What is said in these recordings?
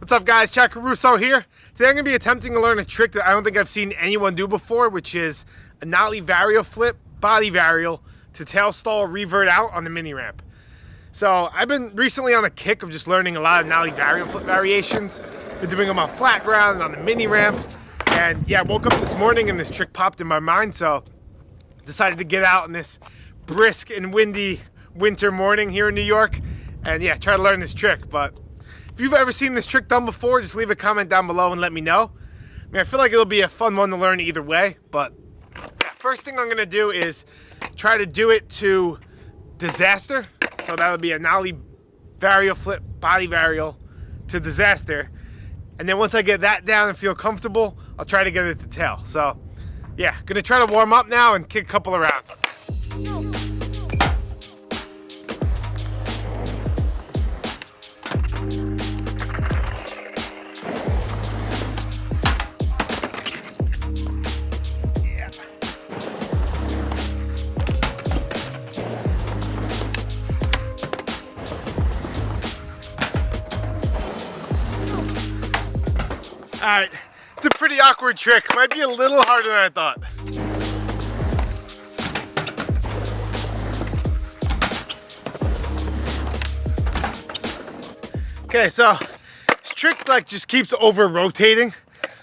What's up guys, Caruso here. Today I'm going to be attempting to learn a trick that I don't think I've seen anyone do before, which is a nollie varial flip, body varial, to tail stall revert out on the mini ramp. So I've been recently on a kick of just learning a lot of nollie varial flip variations. Been doing them on flat ground and on the mini ramp. And yeah, I woke up this morning and this trick popped in my mind, so decided to get out on this brisk and windy winter morning here in New York and yeah, try to learn this trick. But if you've ever seen this trick done before, just leave a comment down below and let me know. I mean, I feel like it'll be a fun one to learn either way, but yeah, first thing I'm gonna do is try to do it to disaster. So that'll be a nollie varial flip, body varial to disaster. And then once I get that down and feel comfortable, I'll try to get it to tail. So yeah, gonna try to warm up now and kick a couple around. Alright, it's a pretty awkward trick. Might be a little harder than I thought. Okay, so this trick just keeps over rotating.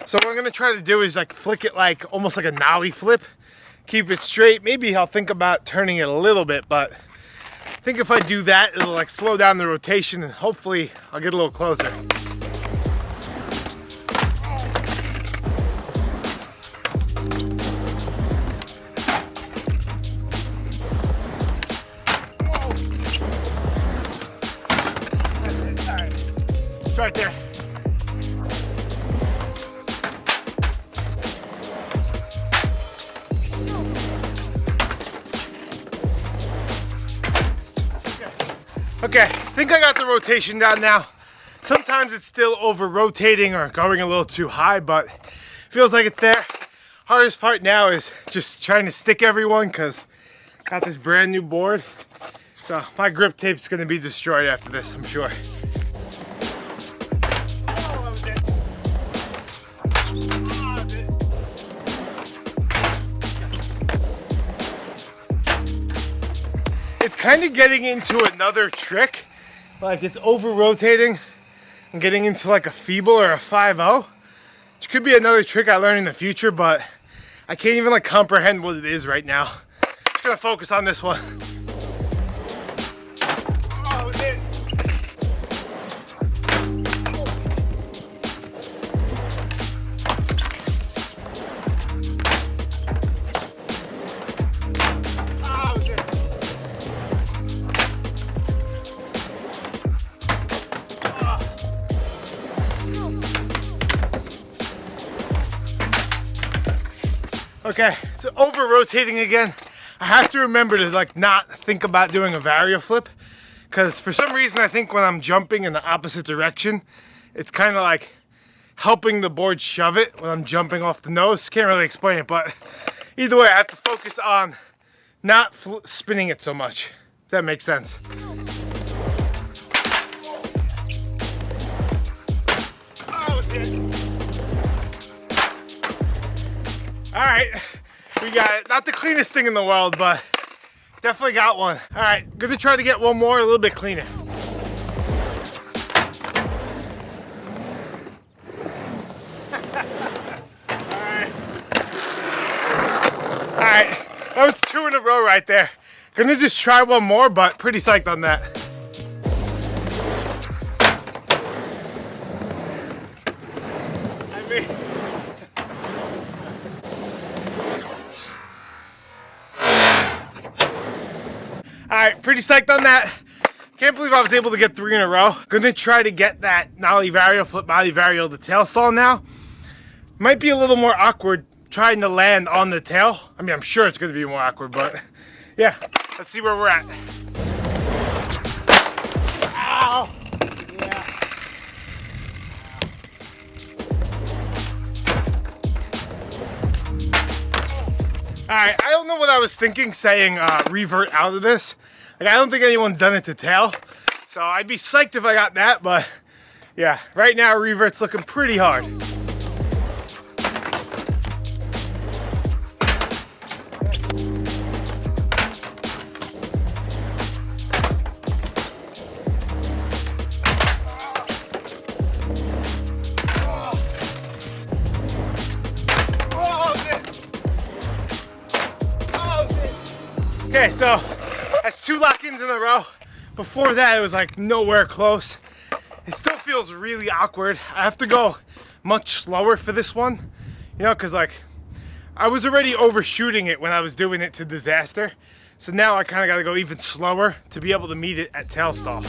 So what I'm gonna try to do is flick it almost like a nollie flip. Keep it straight. Maybe I'll think about turning it a little bit, but I think if I do that, it'll slow down the rotation and hopefully I'll get a little closer. It's right there. Okay, I think I got the rotation down now. Sometimes it's still over rotating or going a little too high, but feels like it's there. Hardest part now is just trying to stick everyone because I got this brand new board. So my grip tape's gonna be destroyed after this, I'm sure. It's kind of getting into another trick, it's over rotating and getting into a feeble or a 5-0, which could be another trick I learn in the future, but I can't even comprehend what it is right now. Just gonna focus on this one. Oh, it did. Okay, so over rotating again. I have to remember to not think about doing a varial flip, because for some reason I think when I'm jumping in the opposite direction, it's kind of helping the board shove it when I'm jumping off the nose. Can't really explain it, but either way I have to focus on not spinning it so much, if that makes sense. Oh, shit. All right, we got it. Not the cleanest thing in the world, but definitely got one. All right, gonna try to get one more a little bit cleaner. All right, that was 2 in a row right there. Gonna just try one more, but pretty psyched on that. Alright, pretty psyched on that. Can't believe I was able to get 3 in a row. Gonna try to get that nollie varial, flip body varial to tail stall now. Might be a little more awkward trying to land on the tail. I mean, I'm sure it's gonna be more awkward, but yeah, let's see where we're at. Ow! Yeah. Alright, I don't know what I was thinking saying revert out of this. Like, I don't think anyone's done it to tail. So I'd be psyched if I got that, but Yeah, right now revert's looking pretty hard. Okay, so that's 2 lock-ins in a row. Before that, it was like nowhere close. It still feels really awkward. I have to go much slower for this one, you know, because like I was already overshooting it when I was doing it to disaster. So now I kind of got to go even slower to be able to meet it at tail stall.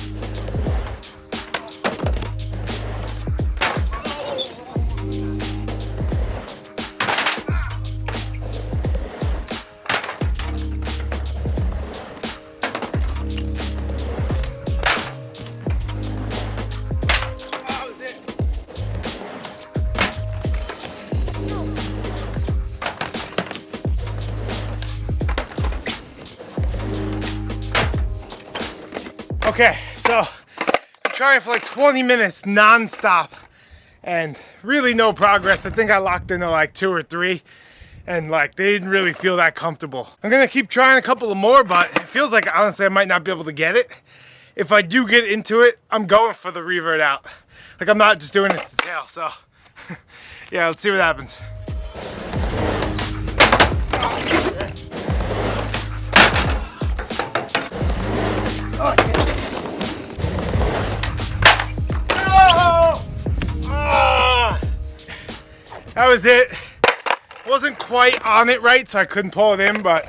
Okay, so I'm trying for like 20 minutes non-stop and really no progress. I think I locked into like 2 or 3 and like they didn't really feel that comfortable. I'm gonna keep trying a couple of more, but it feels like honestly I might not be able to get it. If I do get into it, I'm going for the revert out. Like I'm not just doing it to tail, so yeah, let's see what happens. That was it. Wasn't quite on it right, so I couldn't pull it in, but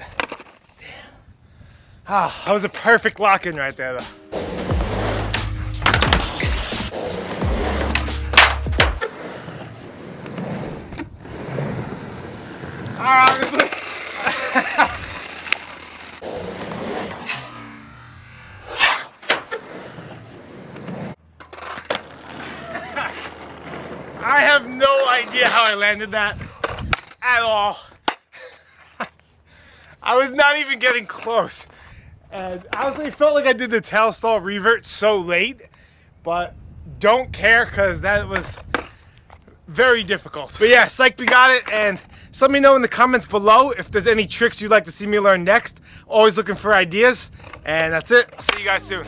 that was a perfect lock-in right there, though. Honestly. I have no idea how I landed that at all. I was not even getting close. And honestly, it felt like I did the tail stall revert so late, but don't care because that was very difficult. But yeah, Psyched we got it, and just let me know in the comments below if there's any tricks you'd like to see me learn next. Always looking for ideas, and that's it. I'll see you guys soon.